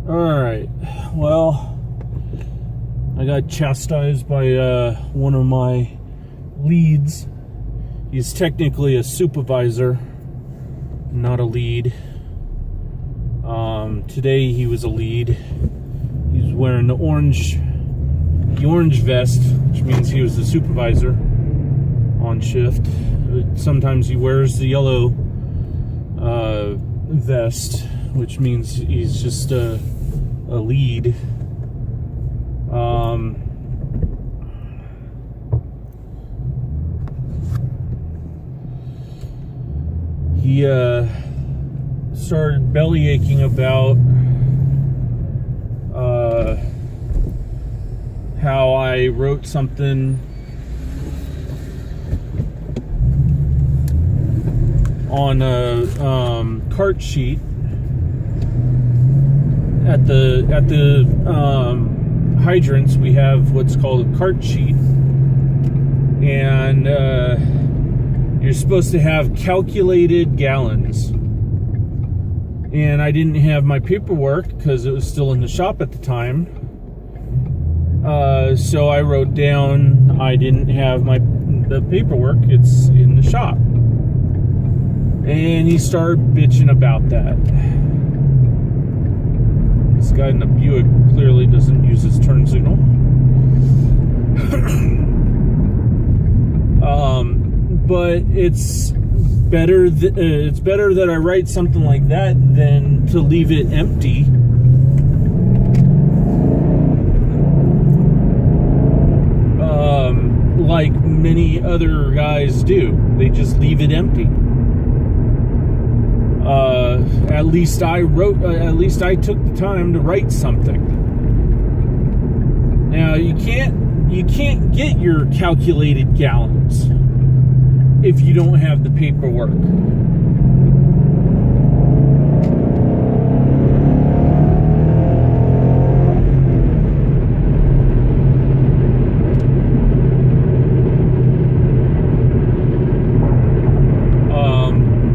Alright, well, I got chastised by one of my leads. He's technically a supervisor, not a lead. Today he was a lead. He's wearing the orange vest, which means he was the supervisor on shift. Sometimes he wears the yellow vest, which means he's just a lead. He started belly aching about how I wrote something on a cart sheet at the hydrants. We have what's called a cart sheet, and you're supposed to have calculated gallons. And I didn't have my paperwork because it was still in the shop at the time. So I wrote down I didn't have the paperwork. It's in the shop. And he started bitching about that. This guy in the Buick clearly doesn't use his turn signal. But it's better that I write something like that than to leave it empty. Like many other guys do. They just leave it empty. At least I took the time to write something. Now you can't get your calculated gallons if you don't have the paperwork.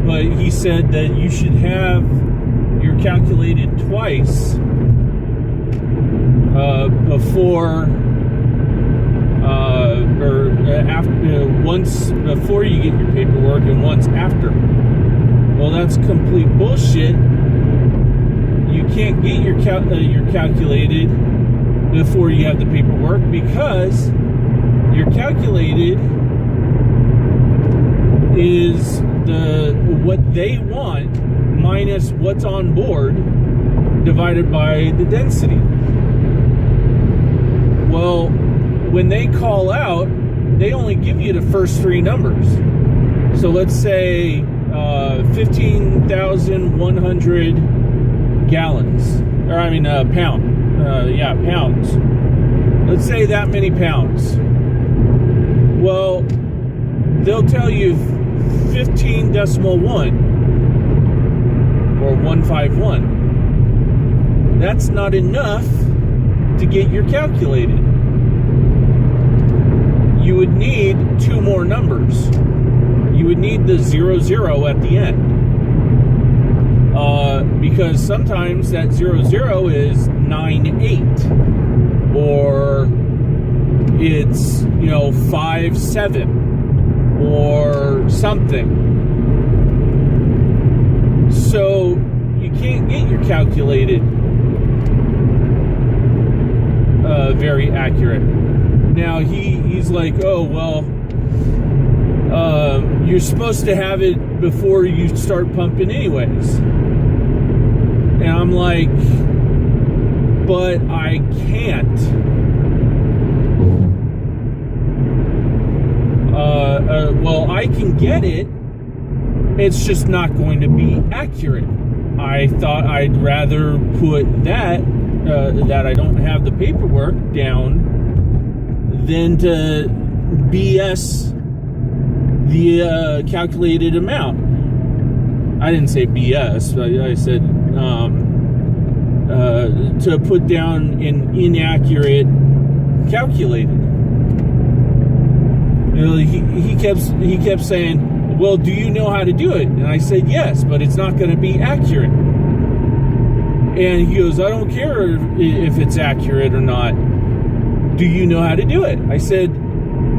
But he said that you should have your calculated twice before or after, once before you get your paperwork and once after. Well, that's complete bullshit. You can't get your calculated before you have the paperwork, because your calculated is what they want minus what's on board divided by the density. Well, when they call out, they only give you the first three numbers. So let's say 15,100 gallons, or I mean pounds. Let's say that many pounds. Well, they'll tell you 15.1 or 151. That's not enough to get your calculated. You would need two more numbers. You would need the 00 at the end. Because sometimes that 00 is 98, or it's 57 or something. So you can't get your calculated very accurate. Now he's like, oh well, you're supposed to have it before you start pumping anyways. And I'm like, but I can't. Well, I can get it. It's just not going to be accurate. I thought I'd rather put that I don't have the paperwork down than to BS the calculated amount. I didn't say BS. I said to put down an inaccurate calculated. He kept saying, well, do you know how to do it? And I said, yes, but it's not going to be accurate. And he goes, I don't care if it's accurate or not. Do you know how to do it? I said,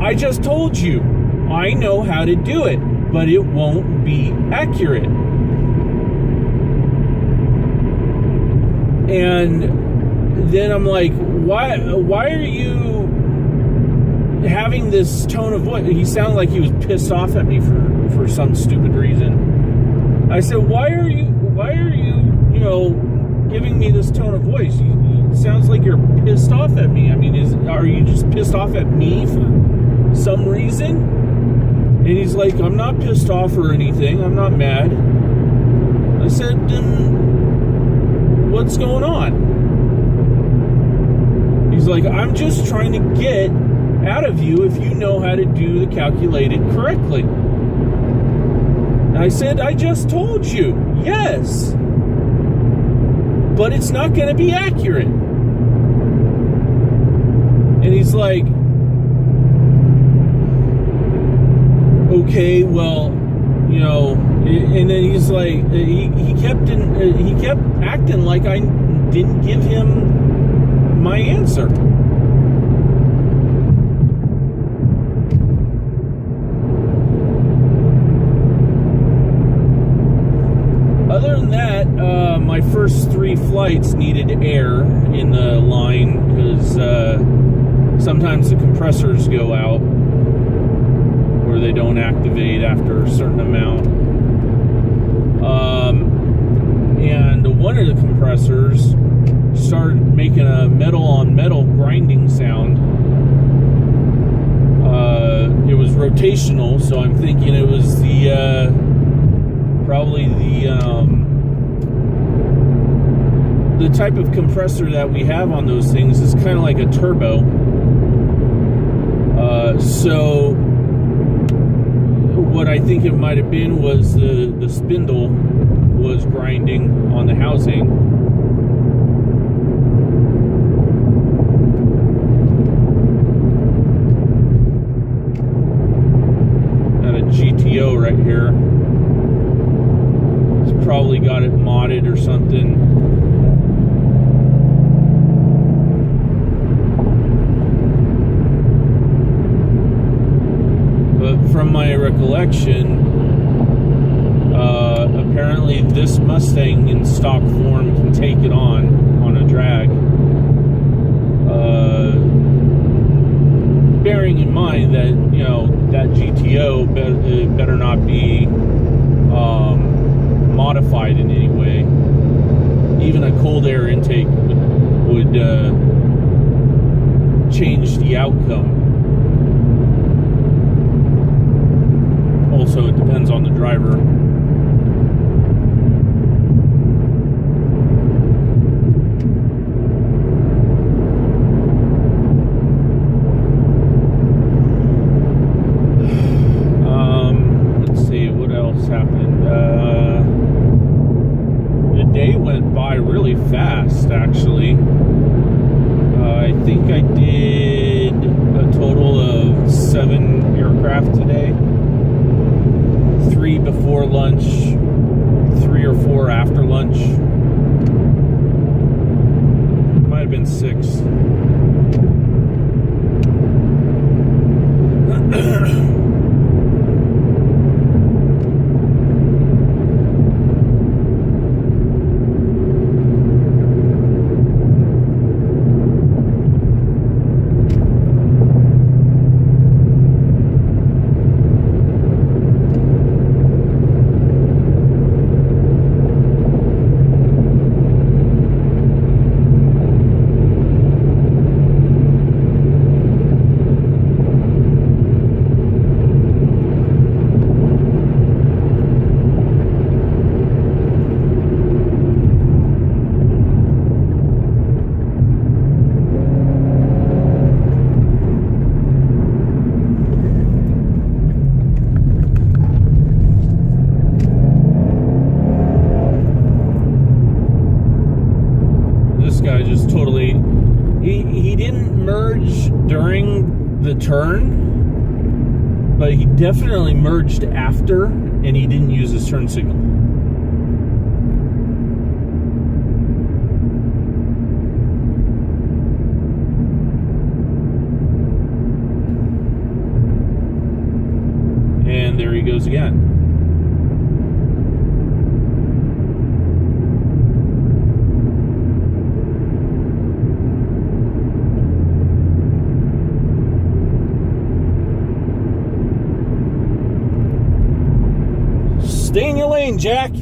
I just told you. I know how to do it, but it won't be accurate. And then I'm like, why are you having this tone of voice? He sounded like he was pissed off at me for some stupid reason. I said, why are you, giving me this tone of voice? It sounds like you're pissed off at me. I mean, are you just pissed off at me for some reason? And he's like, I'm not pissed off or anything. I'm not mad. I said, then what's going on? He's like, I'm just trying to get out of you if you know how to do the calculated correctly. And I said, I just told you, yes. But it's not going to be accurate. And he's like, okay, well, and then he's like, he kept acting like I didn't give him my answer. Other than that, my first 3 flights needed air in the line because sometimes the compressors go out or they don't activate after a certain amount. And one of the compressors started making a metal-on-metal grinding sound. It was rotational, so I'm thinking it was probably the type of compressor that we have on those things is kind of like a turbo. So what I think it might have been was the spindle was grinding on the housing. Got a GTO right here. It's probably got it modded or something. From my recollection, apparently this Mustang in stock form can take it on a drag. Bearing in mind that, that GTO better not be modified in any way. Even a cold air intake would change the outcome. Also, it depends on the driver. Let's see, what else happened? The day went by really fast, actually. I think I did a total of 7 aircraft today. 3 before lunch, 3 or 4 after lunch. Might have been 6. Guy just totally he didn't merge during the turn, but he definitely merged after, and he didn't use his turn signal. your lane, Jack.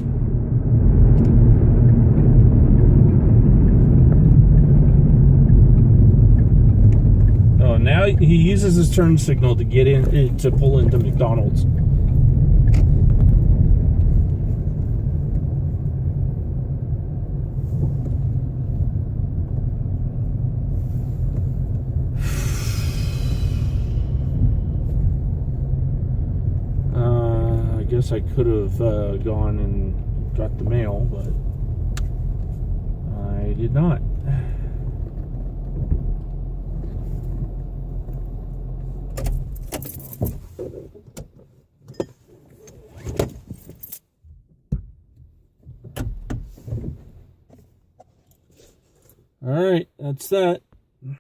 Oh, now he uses his turn signal to get in, to pull into McDonald's. I guess I could have gone and got the mail, but I did not. All right, that's that.